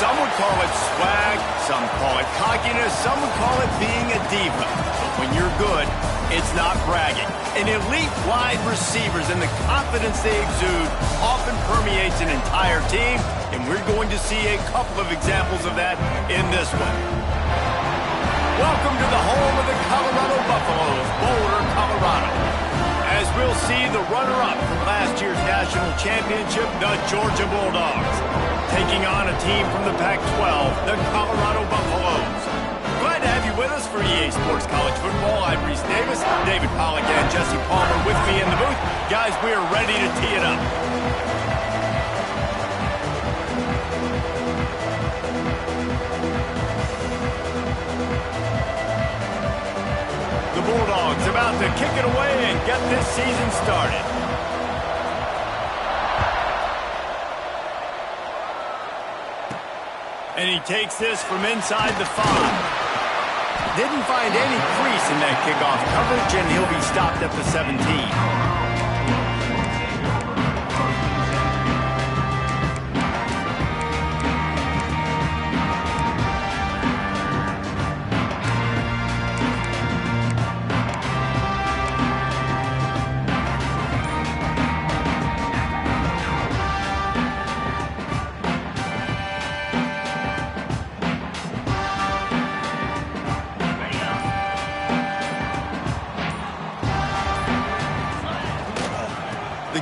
Some would call it swag, some call it cockiness, some would call it being a diva. But when you're good, it's not bragging. An elite wide receivers and the confidence they exude often permeates an entire team, and we're going to see a couple of examples of that in this one. Welcome to the home of the Colorado Buffaloes, Boulder, Colorado. As we'll see the runner-up from last year's national championship, the Georgia Bulldogs, taking on a team from the Pac-12, the Colorado Buffaloes. Glad to have you with us for EA Sports College Football. I'm Reese Davis, David Pollack and Jesse Palmer with me in the booth. Guys, we are ready to tee it up. The Bulldogs about to kick it away and get this season started. And he takes this from inside the 5. Didn't find any crease in that kickoff coverage, and he'll be stopped at the 17.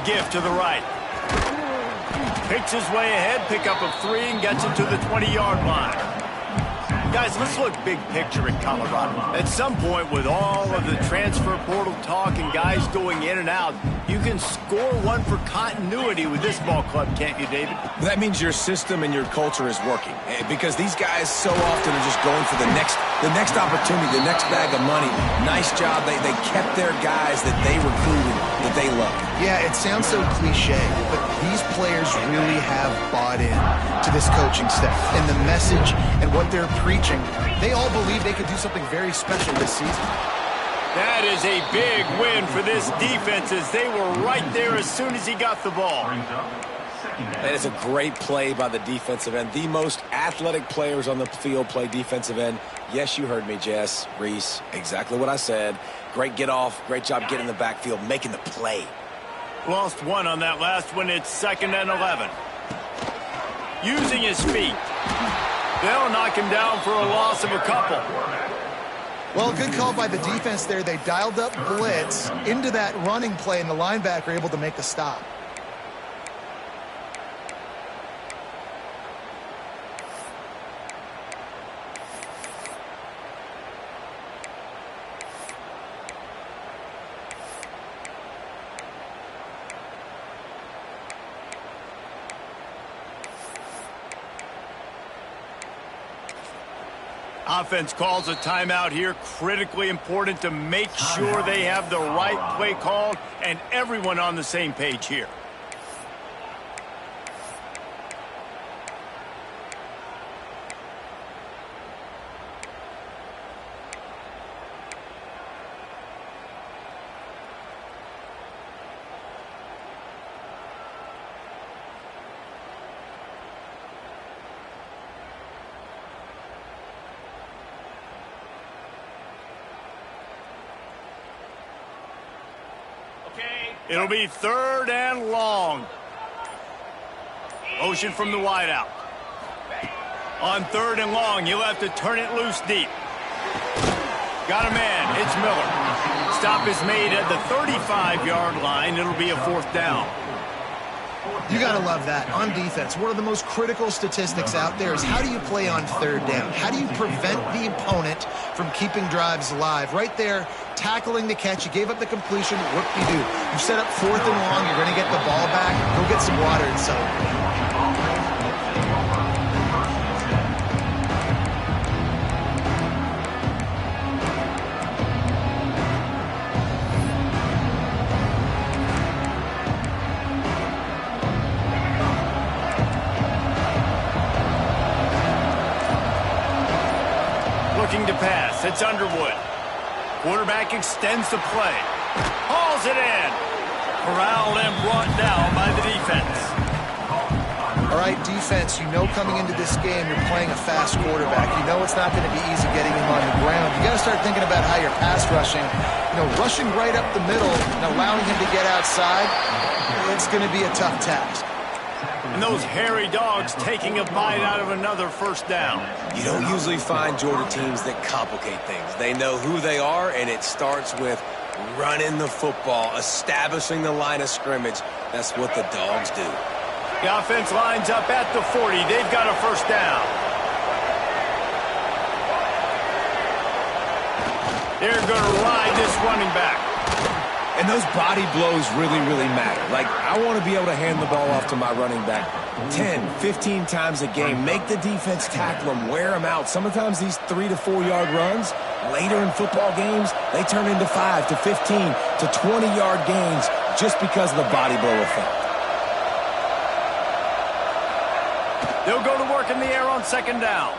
Gift to the right. Picks his way ahead, pickup of 3, and gets it to the 20-yard line. Guys, let's look big picture at Colorado. At some point, with all of the transfer portal talk and guys going in and out, you can score one for continuity with this ball club, can't you, David? That means your system and your culture is working, because these guys so often are just going for the next opportunity, the next bag of money. Nice job. They kept their guys that they recruited, that they love. Yeah, it sounds so cliche, but these players really have bought in to this coaching staff and the message and what they're preaching. They all believe they could do something very special this season. That is a big win for this defense as they were right there as soon as he got the ball. That is a great play by the defensive end. The most athletic players on the field play defensive end. Yes, you heard me, Jess, Reese, exactly what I said. Great get off, great job getting in the backfield, making the play. Lost one on that last one. It's 2nd and 11. Using his feet. They'll knock him down for a loss of a couple. Well, good call by the defense there. They dialed up blitz into that running play, and the linebacker able to make the stop. Offense calls a timeout here. Critically important to make sure they have the right play called and everyone on the same page here. It'll be 3rd and long. Motion from the wideout. On 3rd and long, you'll have to turn it loose deep. Got a man. It's Miller. Stop is made at the 35-yard line. It'll be a 4th down. You got to love that. On defense, one of the most critical statistics out there is how do you play on 3rd down? How do you prevent the opponent from keeping drives alive? Right there, tackling the catch. You gave up the completion. What do? You set up 4th and long. You're going to get the ball back. Go get some water and celebrate. Looking to pass. It's Underwood. Quarterback extends the play. Hauls it in. Corralled and brought down by the defense. All right, defense, you know coming into this game you're playing a fast quarterback. You know it's not going to be easy getting him on the ground. You got to start thinking about how you're pass rushing. You know, rushing right up the middle and allowing him to get outside, it's going to be a tough task. And those hairy dogs taking a bite out of another first down. You don't usually find Georgia teams that complicate things. They know who they are, and it starts with running the football, establishing the line of scrimmage. That's what the dogs do. The offense lines up at the 40. They've got a first down. They're going to ride this running back. And those body blows really, really matter. Like, I want to be able to hand the ball off to my running back 10, 15 times a game. Make the defense tackle them, wear them out. Sometimes these 3 to 4 yard runs, later in football games, they turn into 5 to 15 to 20 yard gains just because of the body blow effect. They'll go to work in the air on second down.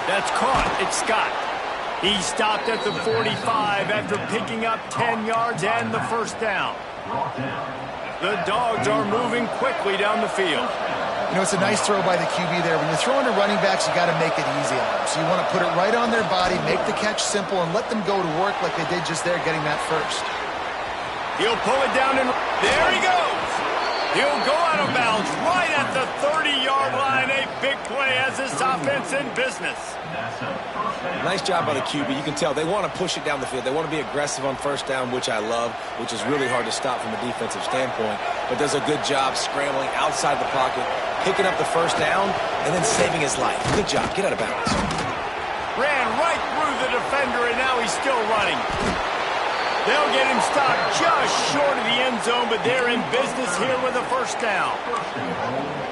That's caught. It's Scott. He stopped at the 45 after picking up 10 yards and the first down. The Dogs are moving quickly down the field. You know, it's a nice throw by the QB there. When you're throwing to running backs, you got to make it easy on them. So you want to put it right on their body, make the catch simple, and let them go to work like they did just there, getting that first. He'll pull it down, and there he goes. He'll go out of bounds right at the 30-yard line. A big play as this offense in business. Nice job by the QB. You can tell they want to push it down the field. They want to be aggressive on first down, which I love, which is really hard to stop from a defensive standpoint. But does a good job scrambling outside the pocket, picking up the first down, and then saving his life. Good job. Get out of bounds. Ran right through the defender, and now he's still running. They'll get him stopped just short of the end zone, but they're in business here with a first down.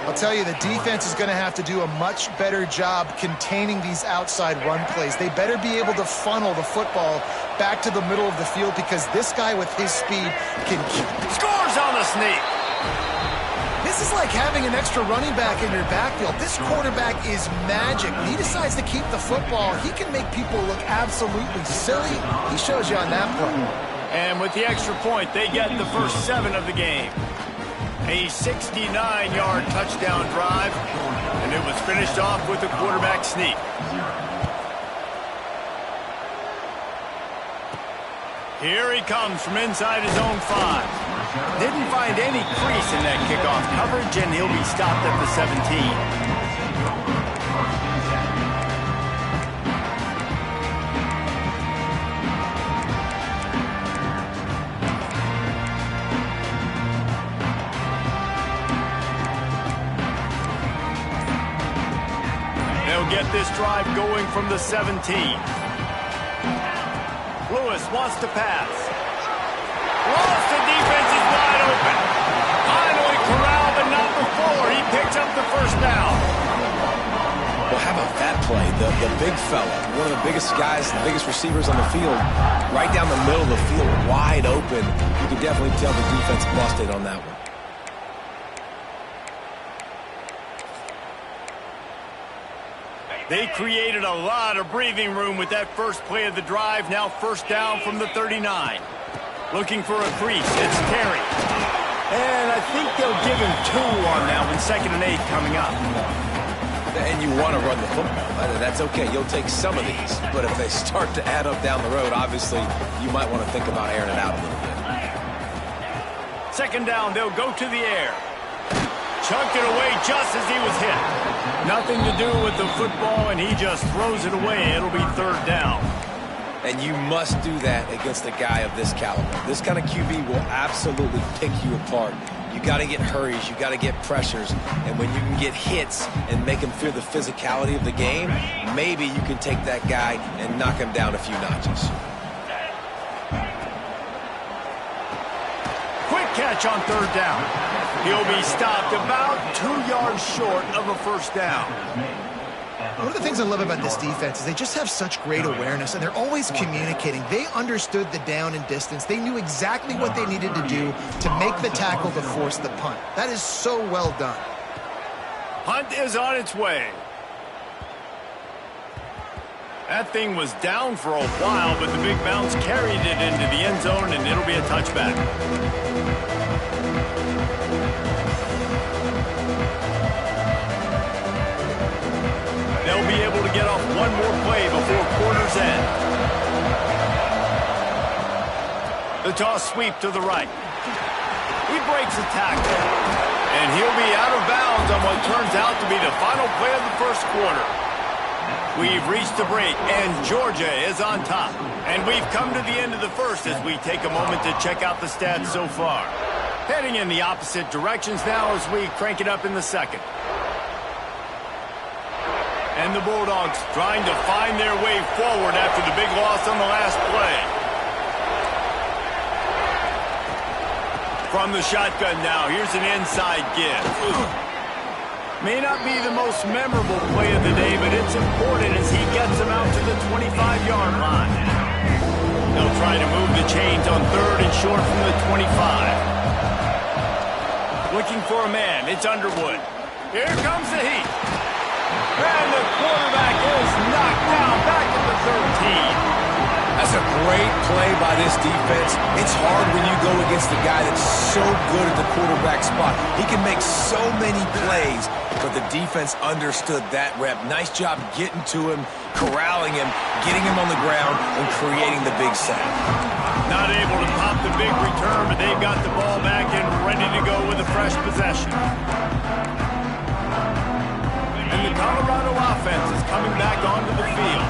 I'll tell you, the defense is going to have to do a much better job containing these outside run plays. They better be able to funnel the football back to the middle of the field because this guy with his speed can keep. Scores on the sneak. This is like having an extra running back in your backfield. This quarterback is magic. When he decides to keep the football, he can make people look absolutely silly. He shows you on that play. And with the extra point, they get the first 7 of the game. A 69-yard touchdown drive, and it was finished off with a quarterback sneak. Here he comes from inside his own 5. Didn't find any crease in that kickoff coverage, and he'll be stopped at the 17. They'll get this drive going from the 17. Lewis wants to pass. Lost, the defense is wide open. Finally corralled, but not before. He picks up the first down. Well, how about that play? The big fella, one of the biggest guys, the biggest receivers on the field, right down the middle of the field, wide open. You can definitely tell the defense busted on that one. They created a lot of breathing room with that first play of the drive. Now first down from the 39. Looking for a crease. It's Terry. And I think they'll give him 2 on that one. 2nd and 8 coming up. And you want to run the football. That's okay. You'll take some of these. But if they start to add up down the road, obviously, you might want to think about airing it out a little bit. 2nd down, they'll go to the air. Chunked it away just as he was hit. Nothing to do with the football, and he just throws it away. It'll be 3rd down. And you must do that against a guy of this caliber. This kind of QB will absolutely pick you apart. You got to get hurries. You got to get pressures. And when you can get hits and make him feel the physicality of the game, maybe you can take that guy and knock him down a few notches. Quick catch on 3rd down. He'll be stopped about 2 yards short of a first down. One of the things I love about this defense is they just have such great awareness, and they're always communicating. They understood the down and distance. They knew exactly what they needed to do to make the tackle to force the punt. That is so well done. Punt is on its way. That thing was down for a while, but the big bounce carried it into the end zone, and it'll be a touchback. to get off one more play before quarter's end. The toss sweep to the right. He breaks a tackle. And he'll be out of bounds on what turns out to be the final play of the first quarter. We've reached the break, and Georgia is on top. And we've come to the end of the first as we take a moment to check out the stats so far. Heading in the opposite directions now as we crank it up in the second. And the Bulldogs trying to find their way forward after the big loss on the last play. From the shotgun now, here's an inside give. May not be the most memorable play of the day, but it's important as he gets him out to the 25-yard line. They'll try to move the chains on third and short from the 25. Looking for a man, it's Underwood. Here comes the heat. And the quarterback is knocked down back at the 13. That's a great play by this defense. It's hard when you go against a guy that's so good at the quarterback spot. He can make so many plays, but the defense understood that rep. Nice job getting to him, corralling him, getting him on the ground, and creating the big sack. Not able to pop the big return, but they've got the ball back and ready to go with a fresh possession. And the Colorado offense is coming back onto the field.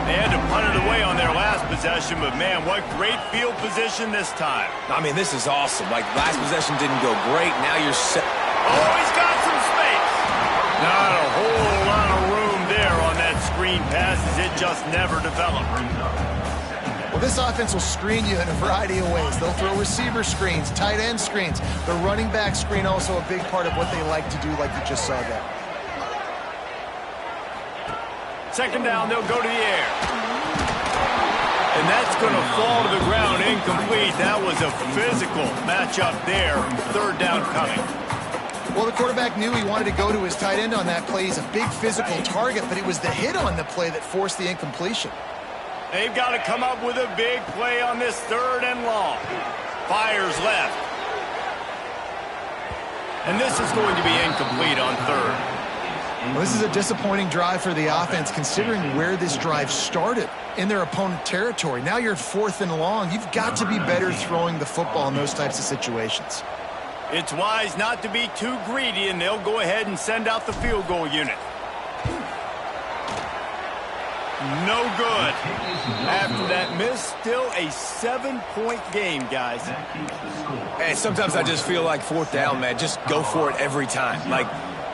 They had to punt it away on their last possession, but man, what great field position this time. I mean, this is awesome. Like, last possession didn't go great. Now you're set. Oh, he's got some space. Not a whole lot of room there on that screen pass as it just never developed. Well, this offense will screen you in a variety of ways. They'll throw receiver screens, tight end screens. The running back screen also a big part of what they like to do, like you just saw there. Second down, they'll go to the air. And that's going to fall to the ground incomplete. That was a physical matchup there. Third down coming. Well, the quarterback knew he wanted to go to his tight end on that play. He's a big physical target, but it was the hit on the play that forced the incompletion. They've got to come up with a big play on this third and long. Fires left. And this is going to be incomplete on third. Well, this is a disappointing drive for the offense considering where this drive started in their opponent territory. Now you're fourth and long. You've got to be better throwing the football in those types of situations. It's wise not to be too greedy, and they'll go ahead and send out the field goal unit. No good. After that miss, still a 7-point game, guys. And sometimes I just feel like fourth down, man. Just go for it every time. Like,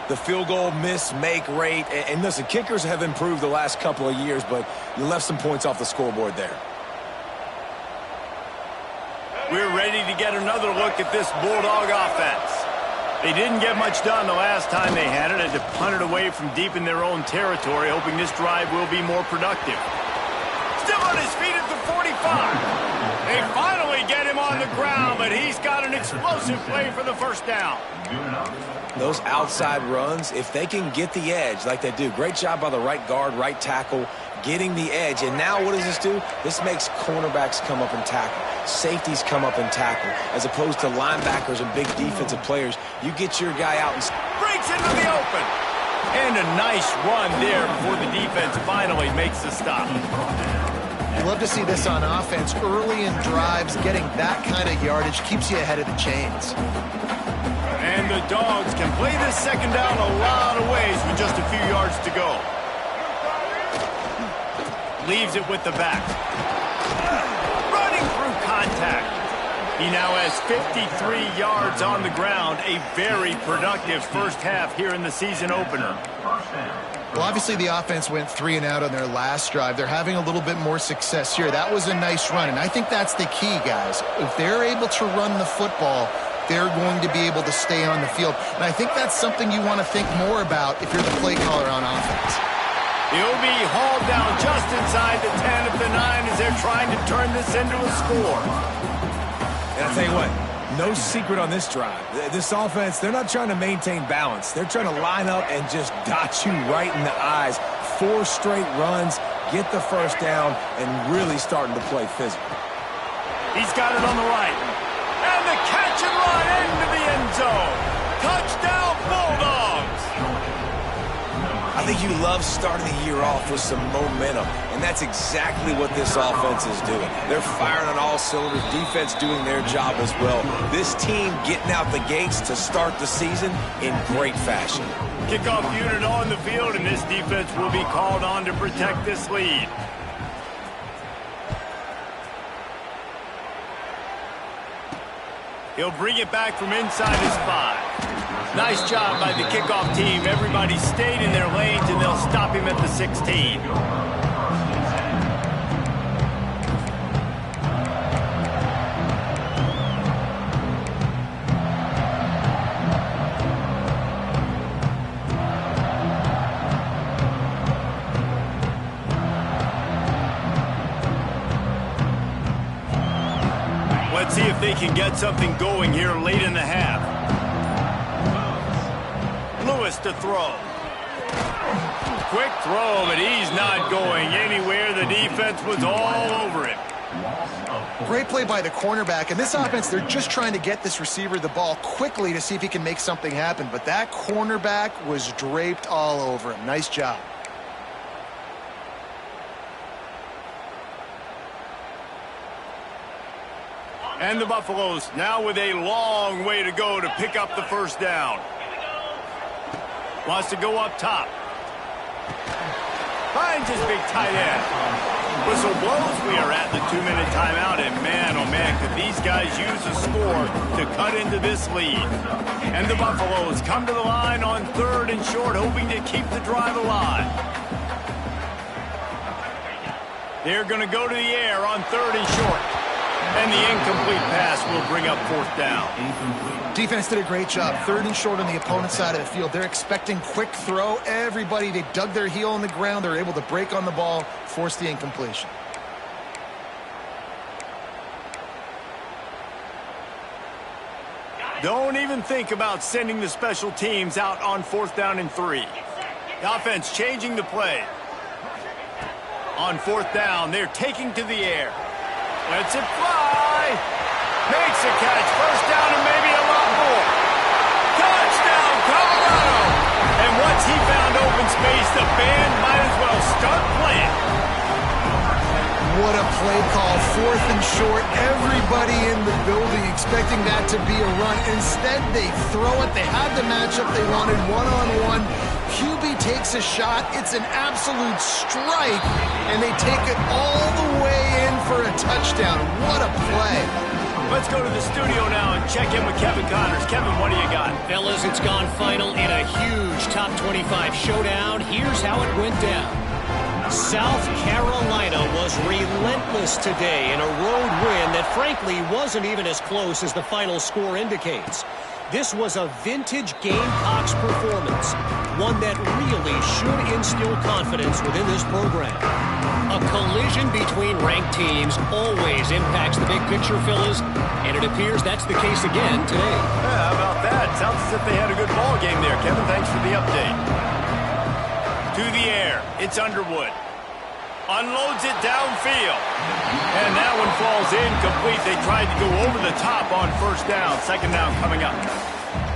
the field goal miss-make rate. And listen, kickers have improved the last couple of years, but you left some points off the scoreboard there. We're ready to get another look at this Bulldog offense. They didn't get much done the last time they had it. Had to punt it away from deep in their own territory, hoping this drive will be more productive. Still on his feet at the 45. They finally get him on the ground, but he's got an explosive play for the first down. Those outside runs, if they can get the edge like they do, great job by the right guard, right tackle, getting the edge. And now what does this do? This makes cornerbacks come up and tackle. Safeties come up and tackle. As opposed to linebackers and big defensive players, you get your guy out and breaks into the open. And a nice run there before the defense finally makes the stop. You love to see this on offense. Early in drives, getting that kind of yardage keeps you ahead of the chains. And the Dogs can play this second down a lot of ways with just a few yards to go. Leaves it with the back. Running through contact. He now has 53 yards on the ground. A very productive first half here in the season opener. Well, obviously the offense went 3 and out on their last drive. They're having a little bit more success here. That was a nice run, and I think that's the key, guys. If they're able to run the football, they're going to be able to stay on the field. And I think that's something you want to think more about if you're the play caller on offense. He'll be hauled down just inside the 10 of the 9 as they're trying to turn this into a score. And I'll tell you what, no secret on this drive. This offense, they're not trying to maintain balance. They're trying to line up and just dot you right in the eyes. 4 straight runs, get the first down, and really starting to play physical. He's got it on the right. And the catch and run into the end zone. Touchdown, Bulldogs. I think you love starting the year off with some momentum, and that's exactly what this offense is doing. They're firing on all cylinders, defense doing their job as well. This team getting out the gates to start the season in great fashion. Kickoff unit on the field, and this defense will be called on to protect this lead. He'll bring it back from inside his 5. Nice job by the kickoff team. Everybody stayed in their lanes, and they'll stop him at the 16. Let's see if they can get something going here late in the half. Lewis to throw. Quick throw, but he's not going anywhere. The defense was all over him. Great play by the cornerback. And this offense, they're just trying to get this receiver the ball quickly to see if he can make something happen. But that cornerback was draped all over him. Nice job. And the Buffaloes now with a long way to go to pick up the first down. Wants to go up top. Finds his big tight end. Whistle blows. We are at the 2-minute timeout. And man, oh man, could these guys use a score to cut into this lead. And the Buffaloes come to the line on 3rd and short, hoping to keep the drive alive. They're going to go to the air on 3rd and short. And the incomplete pass will bring up 4th down. Defense did a great job. 3rd and short on the opponent's side of the field. They're expecting quick throw. Everybody, they dug their heel on the ground. They're able to break on the ball, force the incompletion. Don't even think about sending the special teams out on 4th down and 3. The offense changing the play. On 4th down, they're taking to the air. Lets it fly. Makes a catch. First down and maybe a lot more. Touchdown, Colorado. And once he found open space, the band might as well start playing. What a play call. 4th and short. Everybody in the building expecting that to be a run. Instead, they throw it. They had the matchup they wanted, one-on-one. QB takes a shot. It's an absolute strike, and they take it all the way in for a touchdown. What a play. Let's go to the studio now and check in with Kevin Connors. Kevin, what do you got? Fellas, it's gone final in a huge top 25 showdown. Here's how it went down. South Carolina was relentless today in a road win that frankly wasn't even as close as the final score indicates. This was a vintage Gamecocks performance, one that really should instill confidence within this program. A collision between ranked teams always impacts the big picture, fellas, and it appears that's the case again today. Yeah, how about that? Sounds as if they had a good ball game there. Kevin, thanks for the update. To the air, it's Underwood. Unloads it downfield. And that one falls incomplete. They tried to go over the top on 1st down. 2nd down coming up.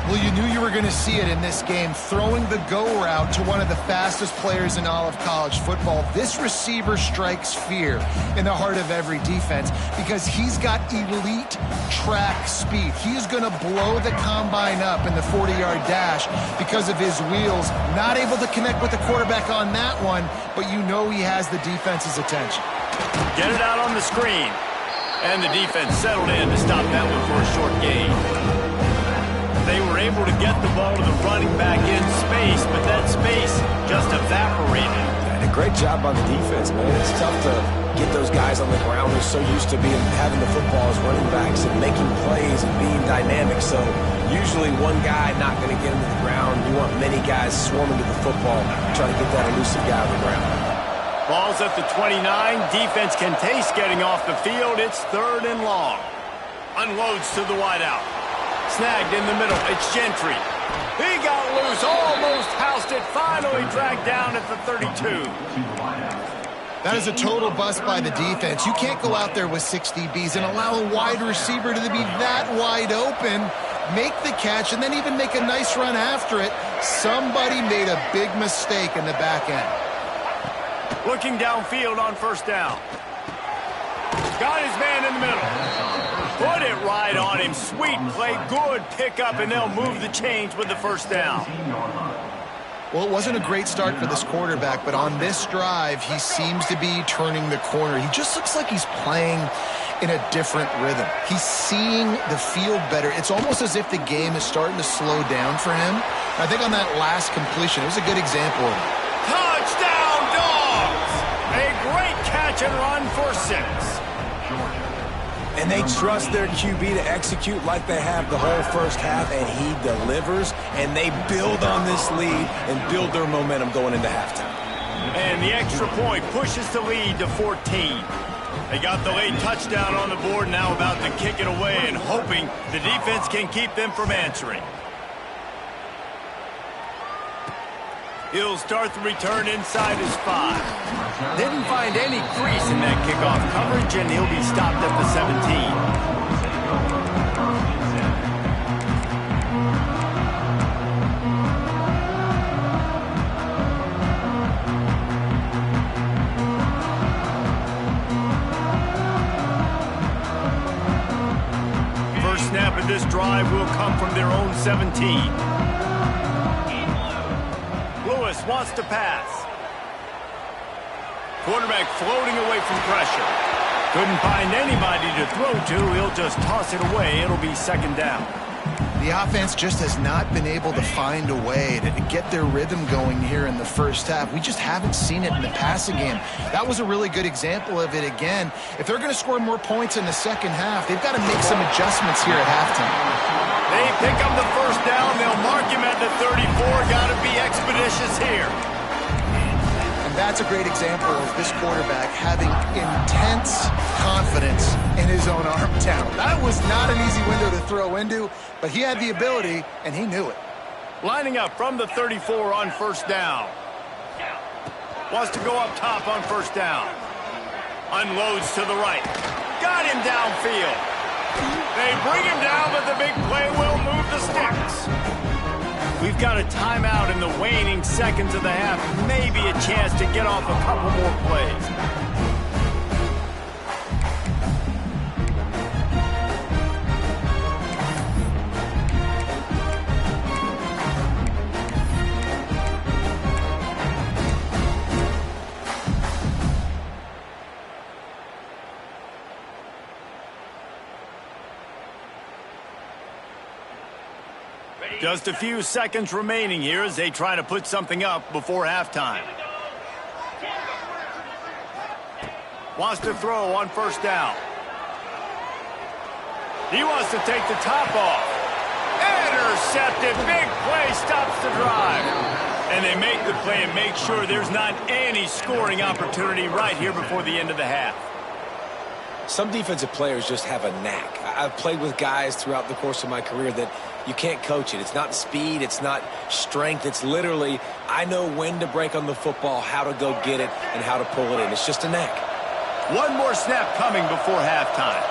Well, you knew you were going to see it in this game, throwing the go route to one of the fastest players in all of college football. This receiver strikes fear in the heart of every defense because he's got elite track speed. He's going to blow the combine up in the 40-yard dash because of his wheels. Not able to connect with the quarterback on that one, but you know he has the defense's attention. Get it out on the screen. And the defense settled in to stop that one for a short gain. They were able to get the ball to the running back in space, but that space just evaporated. And a great job by the defense, man. It's tough to get those guys on the ground. They're so used to having the football as running backs and making plays and being dynamic. So usually one guy not going to get him to the ground. You want many guys swarming to the football, trying to get that elusive guy on the ground. Ball's at the 29. Defense can taste getting off the field. It's 3rd and long. Unloads to the wideout. Snagged in the middle. It's Gentry. He got loose. Almost housed it. Finally dragged down at the 32. That is a total bust by the defense. You can't go out there with 6 DBs and allow a wide receiver to be that wide open, make the catch, and then even make a nice run after it. Somebody made a big mistake in the back end. Looking downfield on first down. Got his man in the middle. Put it right on him. Sweet play, good pickup, and they'll move the chains with the first down. Well, it wasn't a great start for this quarterback, but on this drive, he seems to be turning the corner. He just looks like he's playing in a different rhythm. He's seeing the field better. It's almost as if the game is starting to slow down for him. I think on that last completion, it was a good example of it. Touchdown, Dogs! A great catch and run for 6. And they trust their QB to execute like they have the whole first half, and he delivers, and they build on this lead and build their momentum going into halftime. And the extra point pushes the lead to 14. They got the late touchdown on the board, now about to kick it away and hoping the defense can keep them from answering. He'll start the return inside his 5. Didn't find any crease in that kickoff coverage, and he'll be stopped at the 17. First snap of this drive will come from their own 17. Lewis wants to pass. Quarterback floating away from pressure. Couldn't find anybody to throw to. He'll just toss it away. It'll be second down. The offense just has not been able to find a way to get their rhythm going here in the first half. We just haven't seen it in the passing game. That was a really good example of it again. If they're going to score more points in the second half, they've got to make some adjustments here at halftime. They pick up the first down. They'll mark him at the 34. Got to be expeditious here. And that's a great example of this quarterback having intense confidence in his own arm talent. That was not an easy window to throw into, but he had the ability, and he knew it. Lining up from the 34 on first down. Wants to go up top on first down. Unloads to the right. Got him downfield. They bring him down, but the big play will move the sticks. We've got a timeout in the waning seconds of the half. Maybe a chance to get off a couple more plays. Just a few seconds remaining here as they try to put something up before halftime. Wants to throw on first down. He wants to take the top off. Intercepted. Big play stops the drive. And they make the play and make sure there's not any scoring opportunity right here before the end of the half. Some defensive players just have a knack. I've played with guys throughout the course of my career that you can't coach it. It's not speed. It's not strength. It's literally, I know when to break on the football, how to go get it, and how to pull it in. It's just a knack. One more snap coming before halftime.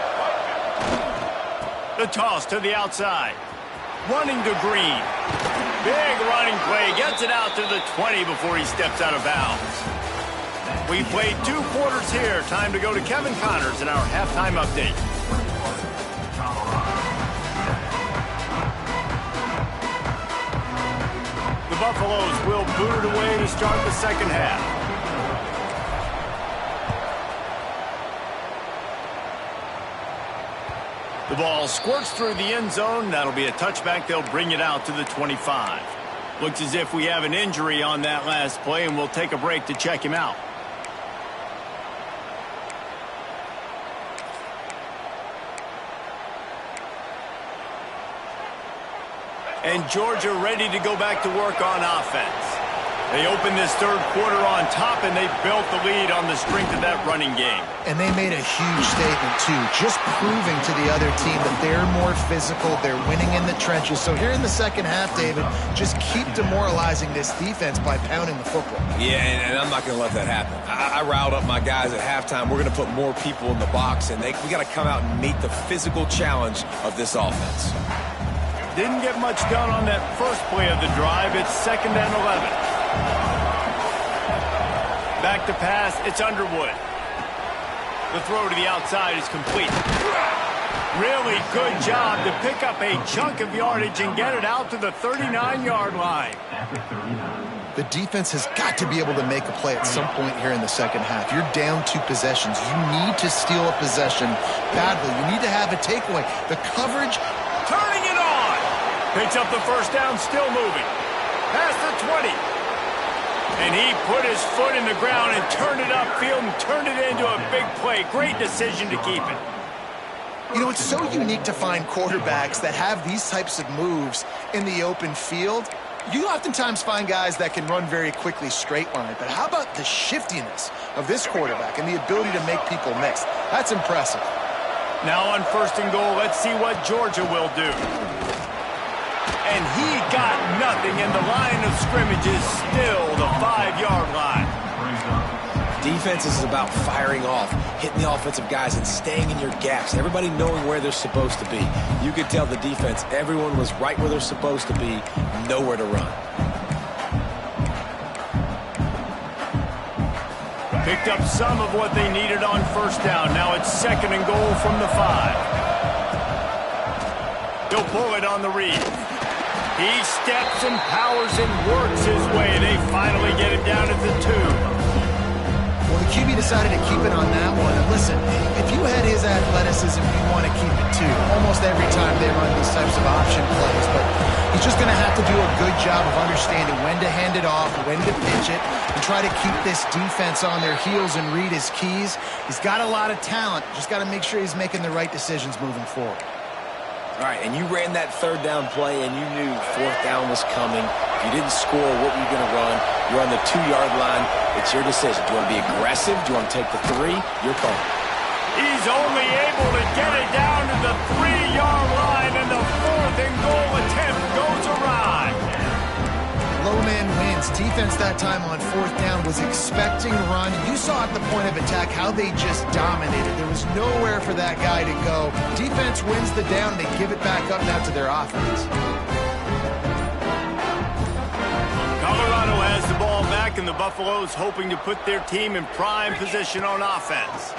The toss to the outside. Running to Green. Big running play. Gets it out to the 20 before he steps out of bounds. We played 2 quarters here. Time to go to Kevin Connors in our halftime update. The Buffaloes will boot it away to start the second half. The ball squirts through the end zone. That'll be a touchback. They'll bring it out to the 25. Looks as if we have an injury on that last play, and we'll take a break to check him out. And Georgia ready to go back to work on offense. They opened this third quarter on top, and they built the lead on the strength of that running game. And they made a huge statement, too, just proving to the other team that they're more physical, they're winning in the trenches. So here in the second half, David, just keep demoralizing this defense by pounding the football. Yeah, and I'm not going to let that happen. I riled up my guys at halftime. We're going to put more people in the box, and we got to come out and meet the physical challenge of this offense. Didn't get much done on that first play of the drive. It's 2nd and 11. Back to pass. It's Underwood. The throw to the outside is complete. Really good job to pick up a chunk of yardage and get it out to the 39-yard line. The defense has got to be able to make a play at some point here in the second half. You're down 2 possessions. You need to steal a possession badly. You need to have a takeaway. The coverage. Turning it on. Picks up the first down, still moving. Past the 20. And he put his foot in the ground and turned it upfield and turned it into a big play. Great decision to keep it. You know, it's so unique to find quarterbacks that have these types of moves in the open field. You oftentimes find guys that can run very quickly straight line, but how about the shiftiness of this quarterback and the ability to make people miss? That's impressive. Now on 1st and goal, let's see what Georgia will do. And he got nothing, and the line of scrimmage is still the 5-yard line. Defense is about firing off, hitting the offensive guys, and staying in your gaps. Everybody knowing where they're supposed to be. You could tell the defense, everyone was right where they're supposed to be, nowhere to run. Picked up some of what they needed on 1st down. Now it's 2nd and goal from the 5. He'll pull it on the read. He steps and powers and works his way. They finally get him down at the 2. Well, the QB decided to keep it on that one. And listen, if you had his athleticism, you'd want to keep it too. Almost every time they run these types of option plays. But he's just going to have to do a good job of understanding when to hand it off, when to pitch it, and try to keep this defense on their heels and read his keys. He's got a lot of talent. Just got to make sure he's making the right decisions moving forward. All right, and you ran that 3rd down play, and you knew 4th down was coming. If you didn't score, what were you going to run? You're on the 2-yard line. It's your decision. Do you want to be aggressive? Do you want to take the 3? Your call. He's only able to get it down to the 3-yard line, and the 4th and goal attempt goes awry. Low man wins. Defense that time on 4th down was expecting a run. You saw at the point of attack how they just dominated. There was nowhere for that guy to go. Defense wins the down. They give it back up now to their offense. Colorado has the ball back, and the Buffaloes hoping to put their team in prime position on offense.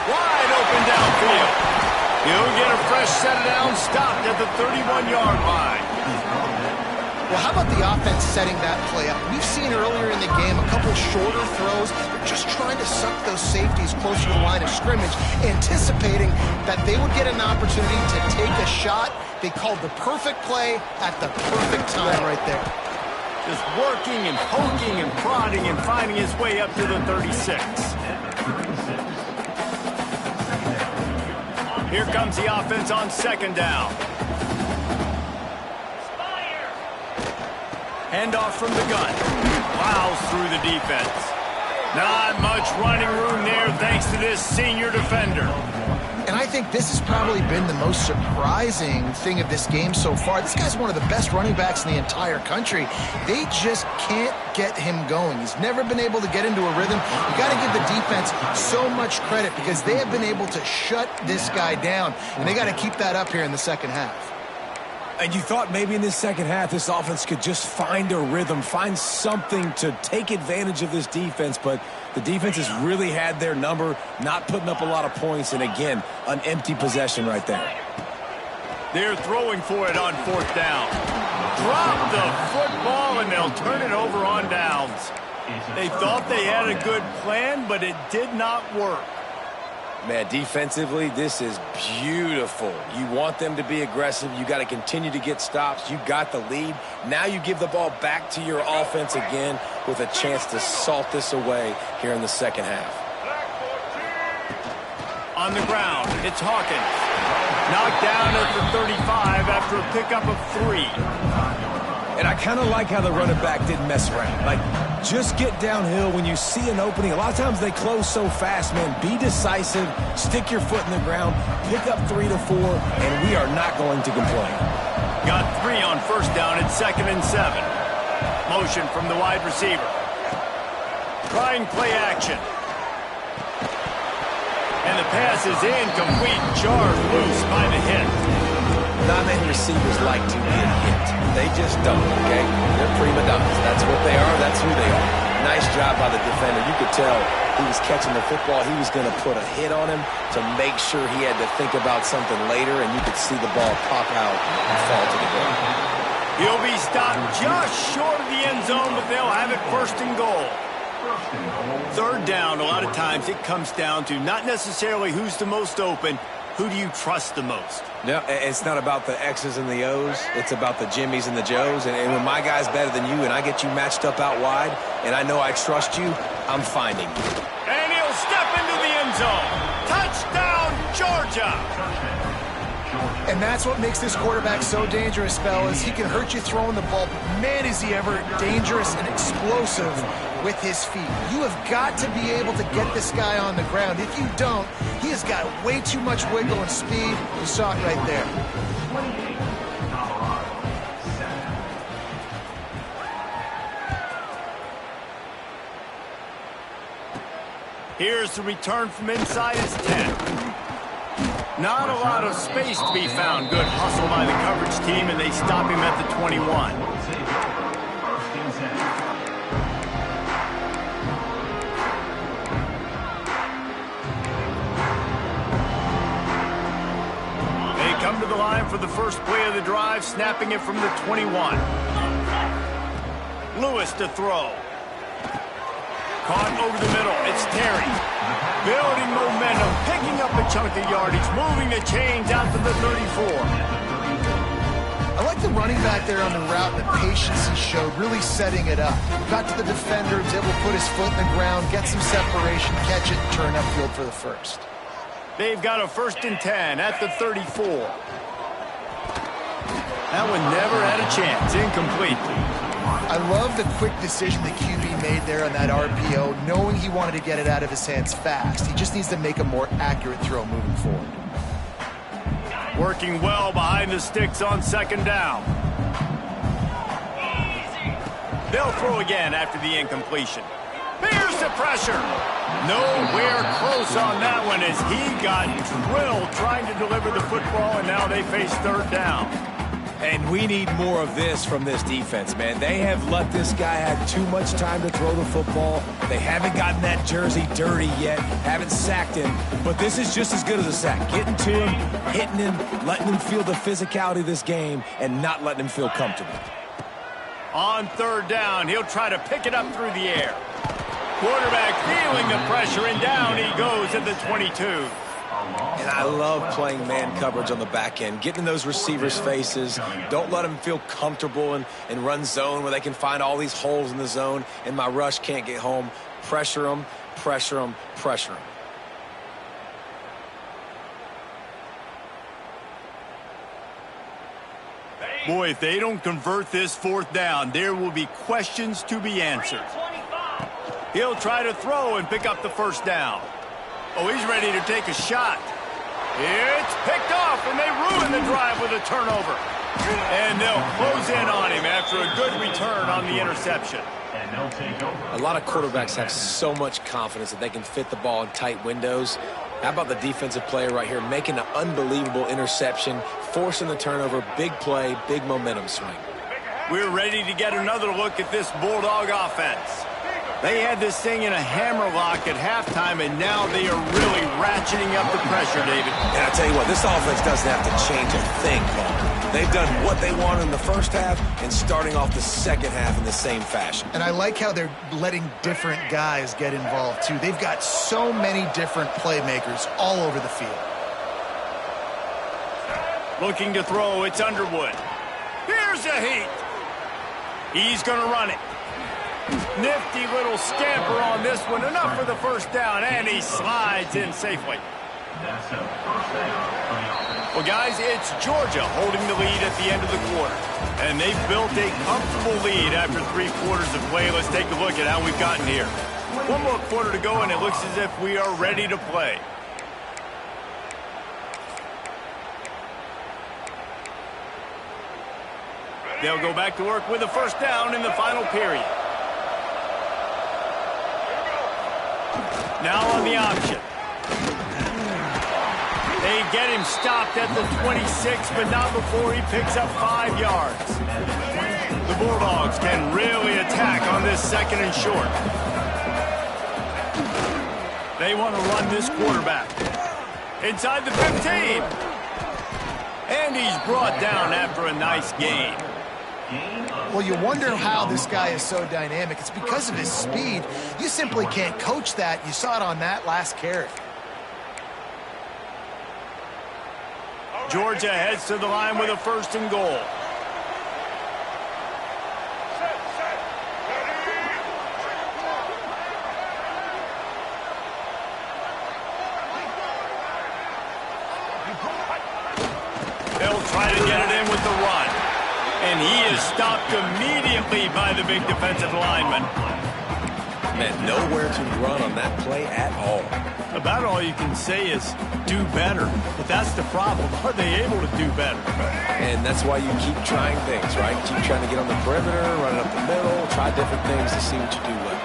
Wide open downfield. He'll get a fresh set down, stopped at the 31-yard line. Well, how about the offense setting that play up? We've seen earlier in the game a couple shorter throws. They're just trying to suck those safeties closer to the line of scrimmage, anticipating that they would get an opportunity to take a shot. They called the perfect play at the perfect time right there. Just working and poking and prodding and finding his way up to the 36. Here comes the offense on 2nd down. Handoff from the gun. Plows through the defense. Not much running room there thanks to this senior defender. And I think this has probably been the most surprising thing of this game so far. This guy's one of the best running backs in the entire country. They just can't get him going. He's never been able to get into a rhythm. You got to give the defense so much credit because they have been able to shut this guy down. And they got to keep that up here in the second half. And you thought maybe in this second half this offense could just find a rhythm, find something to take advantage of this defense, but the defense has really had their number, not putting up a lot of points, and again, an empty possession right there. They're throwing for it on 4th down. Drop the football, and they'll turn it over on downs. They thought they had a good plan, but it did not work. Man, defensively, this is beautiful. You want them to be aggressive. You got to continue to get stops. You got the lead. Now you give the ball back to your offense again with a chance to salt this away here in the second half. On the ground, it's Hawkins. Knocked down at the 35 after a pickup of 3. And I kind of like how the running back didn't mess around. Like, just get downhill when you see an opening. A lot of times they close so fast, man. Be decisive, stick your foot in the ground, pick up 3 to 4, and we are not going to complain. Got 3 on 1st down at 2nd and 7. Motion from the wide receiver. Trying play action. And the pass is incomplete. Jarred loose by the hit. not many receivers like to get hit. They just don't, okay? They're prima donnas. That's what they are. That's who they are. Nice job by the defender. You could tell he was catching the football. He was going to put a hit on him to make sure he had to think about something later, and you could see the ball pop out and fall to the ground. He'll be stopped just short of the end zone, but they'll have it first and goal. Third down, a lot of times it comes down to not necessarily who's the most open, who do you trust the most? No, it's not about the X's and the O's. It's about the Jimmies and the Joes. And when my guy's better than you and I get you matched up out wide and I know I trust you, I'm finding you. And he'll step into the end zone. Touchdown, Georgia! And that's what makes this quarterback so dangerous, fellas. He can hurt you throwing the ball, but man, is he ever dangerous and explosive with his feet. You have got to be able to get this guy on the ground. If you don't, he has got way too much wiggle and speed. You saw it right there. Here's the return from inside his 10. Not a lot of space to be found. Good hustle by the coverage team, and they stop him at the 21. They come to the line for the first play of the drive, snapping it from the 21. Lewis to throw. Caught over the middle. It's Terry. Building momentum, picking up a chunk of yardage, moving the chains out to the 34. I like the running back there on the route and the patience he showed, really setting it up. Got to the defender, was able to put his foot in the ground, get some separation, catch it, and turn upfield for the first. They've got a 1st and 10 at the 34. That one never had a chance. Incomplete. I love the quick decision the QB made there on that RPO, knowing he wanted to get it out of his hands fast. He just needs to make a more accurate throw moving forward. Working well behind the sticks on 2nd down. They'll throw again after the incompletion. Here's the pressure. Nowhere close on that one as he got drilled trying to deliver the football, and now they face 3rd down. And we need more of this from this defense, man. They have let this guy have too much time to throw the football. They haven't gotten that jersey dirty yet, haven't sacked him. But this is just as good as a sack. Getting to him, hitting him, letting him feel the physicality of this game, and not letting him feel comfortable. On 3rd down, he'll try to pick it up through the air. Quarterback feeling the pressure, and down he goes at the 22. And I love playing man coverage on the back end, getting in those receivers' faces. Don't let them feel comfortable and run zone where they can find all these holes in the zone and my rush can't get home. Pressure them, pressure them, pressure them. Boy, if they don't convert this 4th down, there will be questions to be answered. He'll try to throw and pick up the 1st down. Oh, he's ready to take a shot. It's picked off, and they ruin the drive with a turnover. And they'll close in on him after a good return on the interception. A lot of quarterbacks have so much confidence that they can fit the ball in tight windows. How about the defensive player right here making an unbelievable interception, forcing the turnover, big play, big momentum swing. We're ready to get another look at this Bulldog offense. They had this thing in a hammerlock at halftime, and now they are really ratcheting up the pressure, David. And I tell you what, this offense doesn't have to change a thing, Paul. They've done what they wanted in the 1st half and starting off the 2nd half in the same fashion. And I like how they're letting different guys get involved, too. They've got so many different playmakers all over the field. Looking to throw, it's Underwood. Here's a heat. He's going to run it. Nifty little scamper on this one. Enough for the 1st down, and he slides in safely. Well, guys, it's Georgia holding the lead at the end of the quarter. And they've built a comfortable lead after 3 quarters of play. Let's take a look at how we've gotten here. 1 more quarter to go, and it looks as if we are ready to play. They'll go back to work with a 1st down in the final period. Now on the option. They get him stopped at the 26, but not before he picks up 5 yards. The Bulldogs can really attack on this 2nd and short. They want to run this quarterback. Inside the 15. And he's brought down after a nice gain. Well, you wonder how this guy is so dynamic. It's because of his speed. You simply can't coach that. You saw it on that last carry. Georgia heads to the line with a 1st and goal. They'll try to get it in with the run. And he is stopped immediately by the big defensive lineman. Man, nowhere to run on that play at all. About all you can say is do better. But that's the problem. Are they able to do better? And that's why you keep trying things, right? Keep trying to get on the perimeter, run it up the middle, try different things to see what you do well.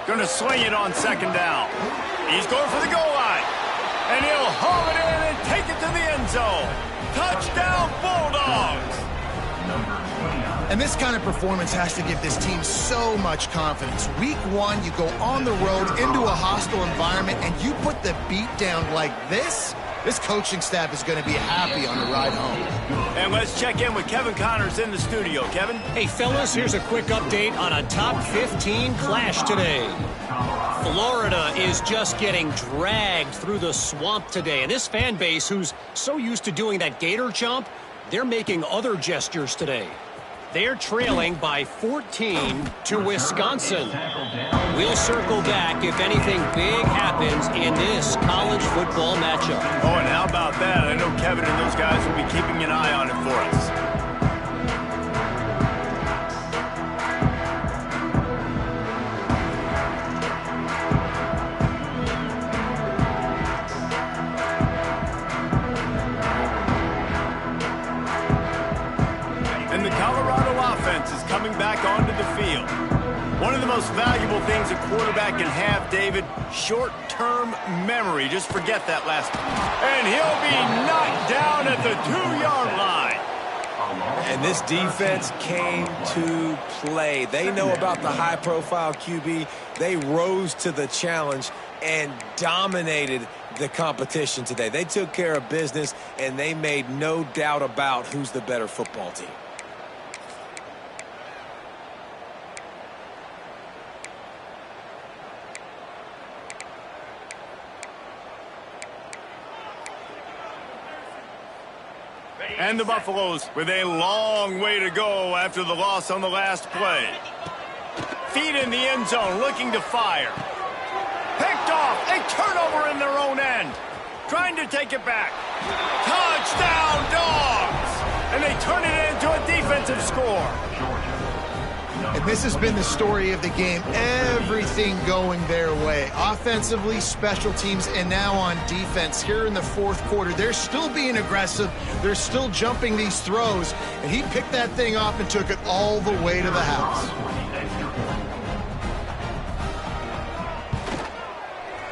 Going to swing it on 2nd down. He's going for the goal line. And he'll haul it in and take it to the end zone. Touchdown, Bulldogs! And this kind of performance has to give this team so much confidence. Week 1, you go on the road into a hostile environment, and you put the beat down like this. This coaching staff is going to be happy on the ride home. And let's check in with Kevin Connors in the studio. Kevin? Hey, fellas, here's a quick update on a top 15 clash today. Florida is just getting dragged through the swamp today. And this fan base, who's so used to doing that gator jump, they're making other gestures today. They're trailing by 14 to Wisconsin. We'll circle back if anything big happens in this college football matchup. Oh, and how about that? I know Kevin and those guys will be keeping an eye on it for us. And the Colorado offense is coming back onto the field. One of the most valuable things a quarterback can have, David, short-term memory. Just forget that last one. And he'll be knocked down at the 2-yard line. And this defense came to play. They know about the high-profile QB. They rose to the challenge and dominated the competition today. They took care of business, and they made no doubt about who's the better football team. And the Buffaloes with a long way to go after the loss on the last play. Feet in the end zone, looking to fire. Picked off, a turnover in their own end. Trying to take it back. Touchdown, Dogs! And they turn it into a defensive score. And this has been the story of the game. Everything going their way. Offensively, special teams, and now on defense here in the 4th quarter. They're still being aggressive. They're still jumping these throws. And he picked that thing off and took it all the way to the house.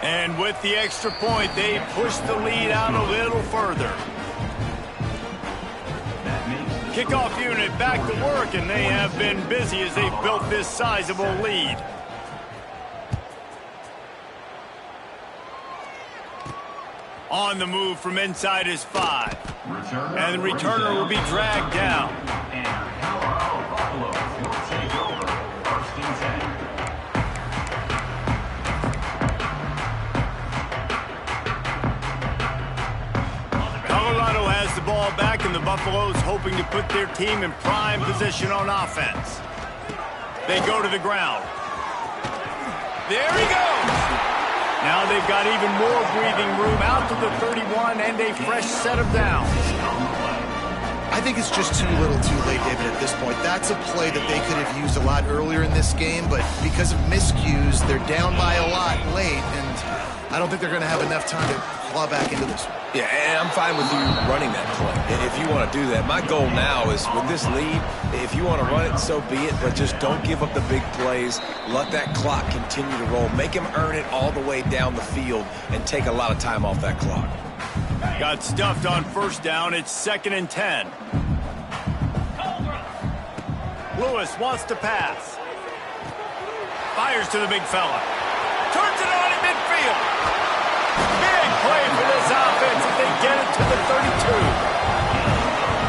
And with the extra point, they push the lead out a little further. Kickoff unit back to work, and they have been busy as they've built this sizable lead. On the move from inside his 5. And the returner will be dragged down. Colorado has the ball back, and the Buffaloes hoping to put their team in prime position on offense. They go to the ground. There he goes! Now they've got even more breathing room out to the 31 and a fresh set of downs. I think it's just too little too late, David, at this point. That's a play that they could have used a lot earlier in this game, but because of miscues, they're down by a lot late, and I don't think they're going to have enough time to claw back into this one. Yeah, and I'm fine with you running that play if you want to do that. My goal now is with this lead, if you want to run it, so be it, but just don't give up the big plays. Let that clock continue to roll. Make him earn it all the way down the field and take a lot of time off that clock. Got stuffed on first down. It's 2nd and 10. Lewis wants to pass. Fires to the big fella. Turns it on in midfield. Big play for this offense as they get it to the 32.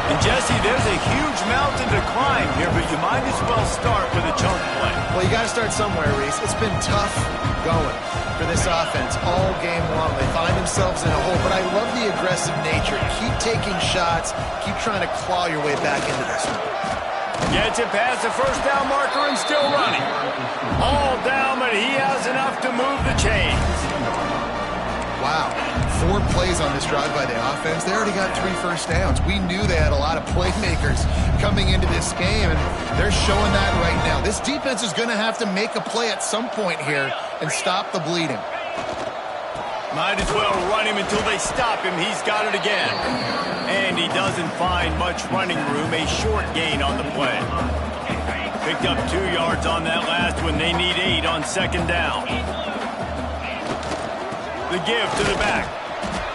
And Jesse, there's a huge mountain to climb here, but you might as well start with a chunk play. Well, you got to start somewhere, Reese. It's been tough going for this offense all game long. They find themselves in a hole, but I love the aggressive nature. Keep taking shots. Keep trying to claw your way back into this one. Gets it past the first down marker and still running. All down, but he has enough to move the chains. Wow. 4 plays on this drive by the offense. They already got 3 first downs. We knew they had a lot of playmakers coming into this game, and they're showing that right now. This defense is going to have to make a play at some point here and stop the bleeding. Might as well run him until they stop him. He's got it again. And he doesn't find much running room. A short gain on the play. Picked up 2 yards on that last one. They need 8 on 2nd down. The give to the back.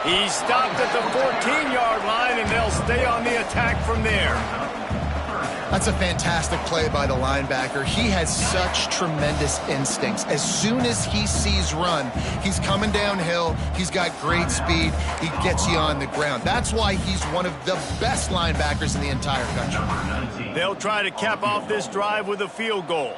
He stopped at the 14-yard line, and they'll stay on the attack from there. That's a fantastic play by the linebacker. He has such tremendous instincts. As soon as he sees run, he's coming downhill. He's got great speed. He gets you on the ground. That's why he's one of the best linebackers in the entire country. They'll try to cap off this drive with a field goal.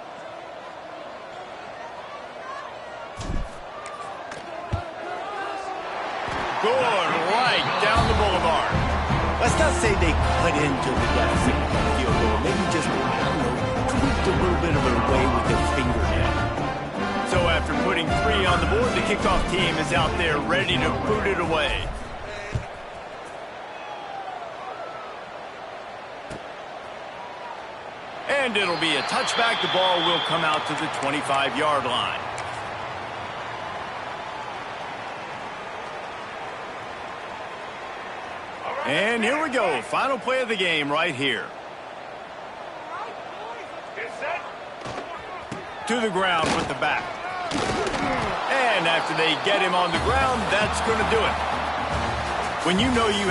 Good right down the boulevard. Let's not say they cut into the deficit field goal. Maybe just, tweaked a little bit of it away with their fingernail. So after putting 3 on the board, the kickoff team is out there ready to boot it away. And it'll be a touchback. The ball will come out to the 25-yard line. And here we go. Final play of the game right here. To the ground with the back. And after they get him on the ground, that's going to do it. When you know you have